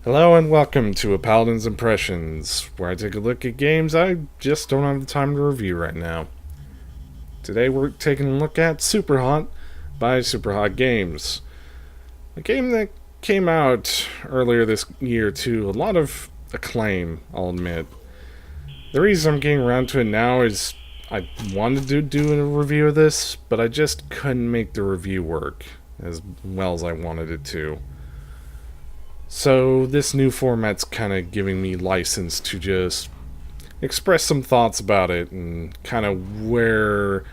Hello and welcome to a Paladin's Impressions, where I take a look at games I just don't have the time to review right now. Today we're taking a look at SUPERHOT by SUPERHOT Games. A game that came out earlier this year to a lot of acclaim, I'll admit. The reason I'm getting around to it now is I wanted to do a review of this, but I just couldn't make the review work as well as I wanted it to. So this new format's kind of giving me license to just express some thoughts about it and kind of where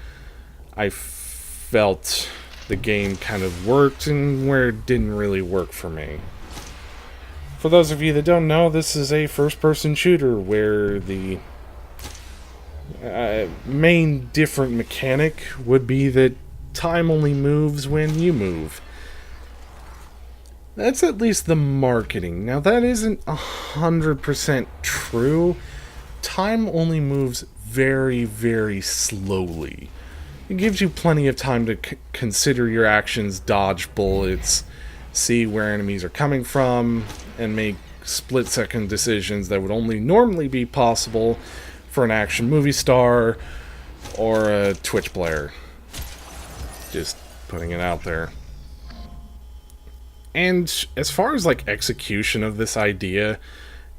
I felt the game kind of worked and where it didn't really work for me. For those of you that don't know, this is a first-person shooter where the main different mechanic would be that time only moves when you move. That's at least the marketing. Now that isn't 100% true. Time only moves very, very slowly. It gives you plenty of time to consider your actions, dodge bullets, see where enemies are coming from, and make split-second decisions that would only normally be possible for an action movie star or a Twitch player. Just putting it out there. And as far as like execution of this idea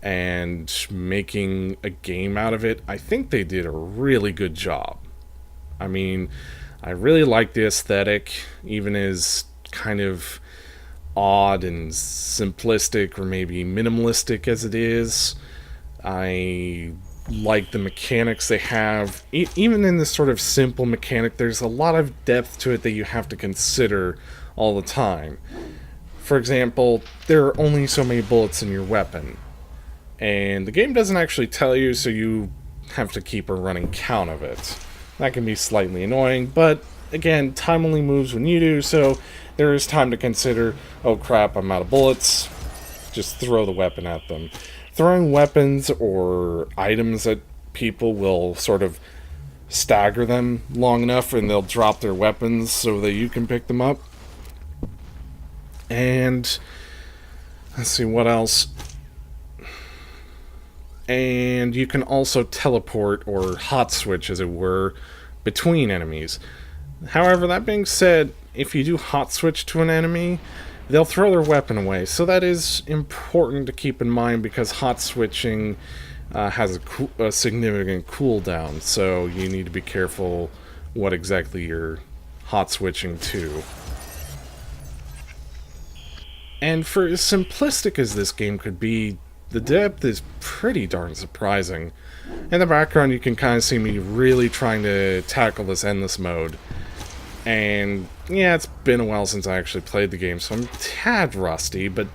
and making a game out of it, I think they did a really good job. I mean, I really like the aesthetic, even as kind of odd and simplistic or maybe minimalistic as it is. I like the mechanics they have. Even in this sort of simple mechanic, there's a lot of depth to it that you have to consider all the time. For example, there are only so many bullets in your weapon, and the game doesn't actually tell you, so you have to keep a running count of it. That can be slightly annoying, but again, time only moves when you do, so there is time to consider, oh crap, I'm out of bullets, just throw the weapon at them. Throwing weapons or items at people will sort of stagger them long enough and they'll drop their weapons so that you can pick them up. And let's see what else. And you can also teleport or hot switch, as it were, between enemies. However, that being said, if you do hot switch to an enemy, they'll throw their weapon away. So that is important to keep in mind because hot switching has a significant cooldown. So you need to be careful what exactly you're hot switching to. And for as simplistic as this game could be, the depth is pretty darn surprising. In the background you can kind of see me really trying to tackle this endless mode. And yeah, it's been a while since I actually played the game, so I'm a tad rusty, but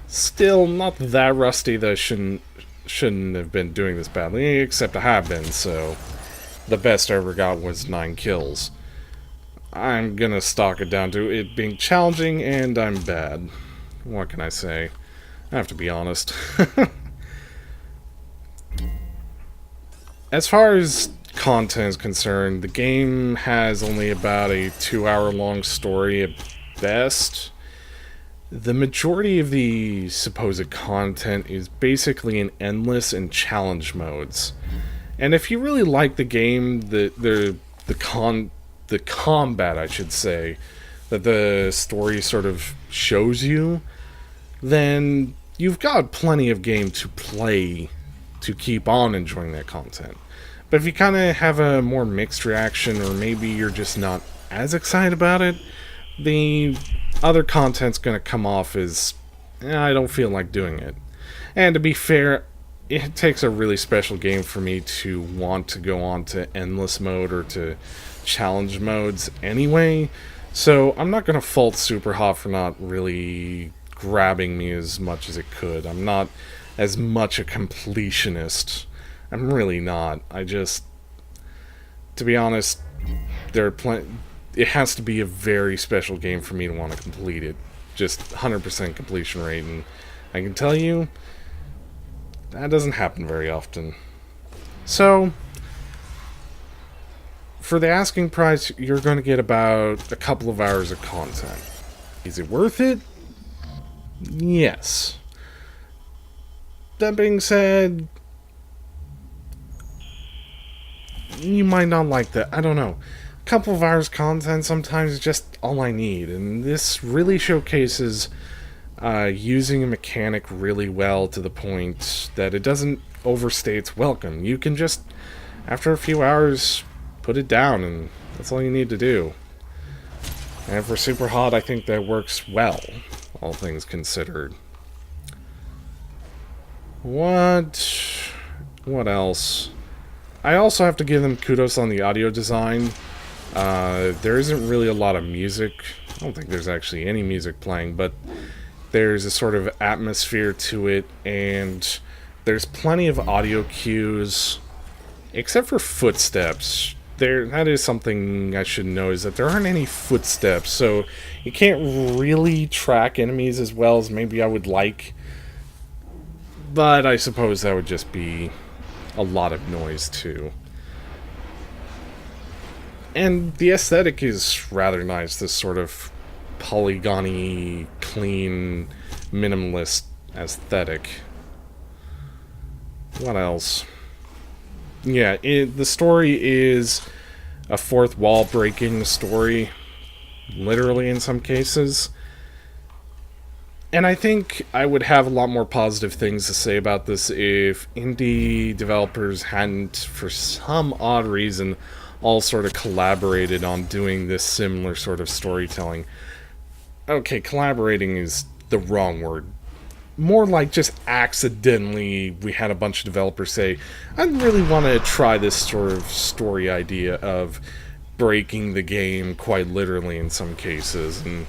still not that rusty that I shouldn't have been doing this badly, except I have been, so the best I ever got was 9 kills. I'm gonna stock it down to it being challenging, and I'm bad. What can I say? I have to be honest. As far as content is concerned, the game has only about a 2-hour-long story at best. The majority of the supposed content is basically in endless and challenge modes. And if you really like the game, the combat, I should say, that the story sort of shows you, then you've got plenty of game to play to keep on enjoying that content. But if you kind of have a more mixed reaction, or maybe you're just not as excited about it, the other content's going to come off as, I don't feel like doing it. And to be fair, it takes a really special game for me to want to go on to endless mode or to challenge modes anyway, so I'm not going to fault SUPERHOT for not really grabbing me as much as it could. I'm not as much a completionist. I'm really not. I just, to be honest, it has to be a very special game for me to want to complete it. Just 100% completion rate, and I can tell you, that doesn't happen very often. So, for the asking price, you're going to get about a couple of hours of content. Is it worth it? Yes. that being said, you might not like that. I don't know. A couple of hours content sometimes is just all I need, and this really showcases using a mechanic really well to the point that it doesn't overstay its welcome. You can just, after a few hours, put it down, and that's all you need to do. And for SUPERHOT, I think that works well, all things considered. What else? I also have to give them kudos on the audio design. There isn't really a lot of music. I don't think there's actually any music playing, but there's a sort of atmosphere to it, and there's plenty of audio cues, except for footsteps. That is something I should know, is that there aren't any footsteps, so you can't really track enemies as well as maybe I would like. But I suppose that would just be a lot of noise too. And the aesthetic is rather nice, this sort of polygony, clean, minimalist aesthetic. What else? Yeah, the story is a fourth wall breaking story, literally in some cases. And I think I would have a lot more positive things to say about this if indie developers hadn't, for some odd reason, all sort of collaborated on doing this similar sort of storytelling. Okay, collaborating is the wrong word. More like just accidentally we had a bunch of developers say, I really want to try this sort of story idea of breaking the game quite literally in some cases. And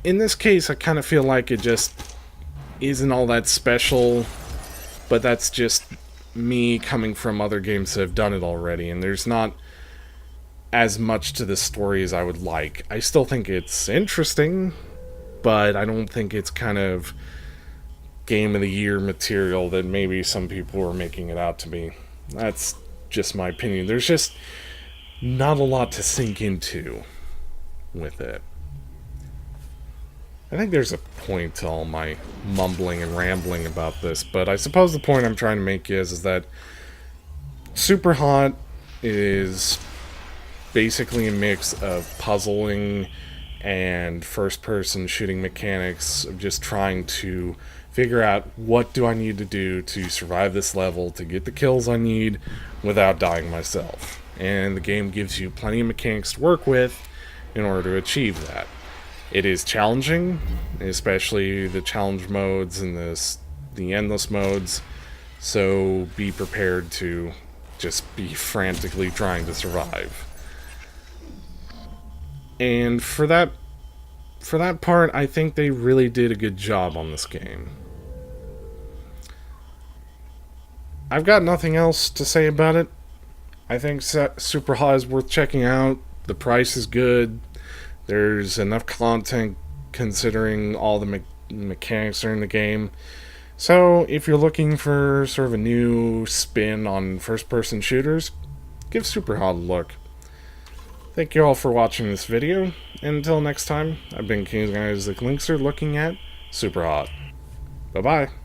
in this case, I kind of feel like it just isn't all that special, but that's just me coming from other games that have done it already, and there's not as much to the story as I would like. I still think it's interesting, but I don't think it's kind of game of the year material that maybe some people are making it out to be. That's just my opinion. There's just not a lot to sink into with it. I think there's a point to all my mumbling and rambling about this, but I suppose the point I'm trying to make is that SUPERHOT is basically a mix of puzzling and first-person shooting mechanics of just trying to figure out what do I need to do to survive this level, to get the kills I need without dying myself. And the game gives you plenty of mechanics to work with in order to achieve that. It is challenging, especially the challenge modes and the endless modes, so be prepared to just be frantically trying to survive. And for that part, I think they really did a good job on this game. I've got nothing else to say about it. I think SUPERHOT is worth checking out. The price is good. There's enough content considering all the mechanics are in the game. So if you're looking for sort of a new spin on first-person shooters, give SUPERHOT a look. Thank you all for watching this video, and until next time, I've been KingIsaacLinksr looking at SUPERHOT. Bye-bye.